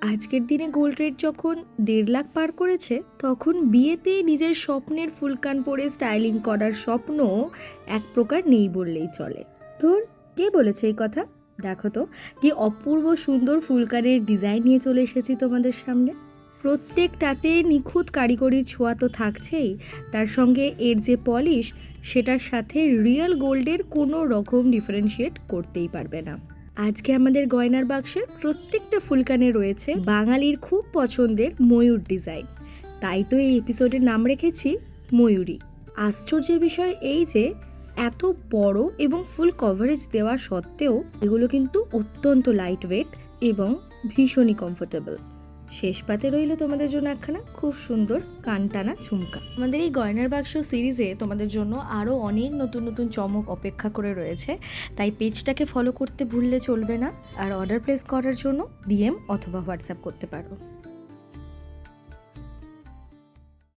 আজকের দিনে gold rate যখন 1.5 লাখ পার করেছে, তখন বিয়েতে নিজের স্বপ্নের ফুলকান পরে স্টাইলিং করার স্বপ্ন এক প্রকার নেই বললেই চলে। ধর, কে বলেছে এই কথা? দেখো তো কি অপূর্ব সুন্দর ফুলকানের ডিজাইন নিয়ে চলে এসেছি তোমাদের সামনে। প্রত্যেকটাতে নিখুঁত কারিগরির ছোঁয়া তো থাকছেই, তার সঙ্গে এর যে পলিশ, সেটার সাথে রিয়েল গোল্ডের কোনো রকম ডিফারেন্সিয়েট করতেই পারবে না। আজকে আমাদের গয়নার বাক্সে প্রত্যেকটা ফুলকানে রয়েছে বাঙালির খুব পছন্দের ময়ূর ডিজাইন। তাই তো এই এপিসোডের নাম রেখেছি ময়ূরী। আশ্চর্যের বিষয় এই যে এত বড় এবং ফুল কভারেজ দেওয়া সত্ত্বেও এগুলো কিন্তু অত্যন্ত লাইট ওয়েট এবং ভীষণই কমফোর্টেবল। শেষ পাতে রইল তোমাদের জন্য একখানা খুব সুন্দর কানটানা ঝুমকা। আমাদের এই গয়নার বাক্স সিরিজে তোমাদের জন্য আরও অনেক নতুন নতুন চমক অপেক্ষা করে রয়েছে, তাই পেজটাকে ফলো করতে ভুললে চলবে না। আর অর্ডার প্লেস করার জন্য DM অথবা হোয়াটসঅ্যাপ করতে পারো।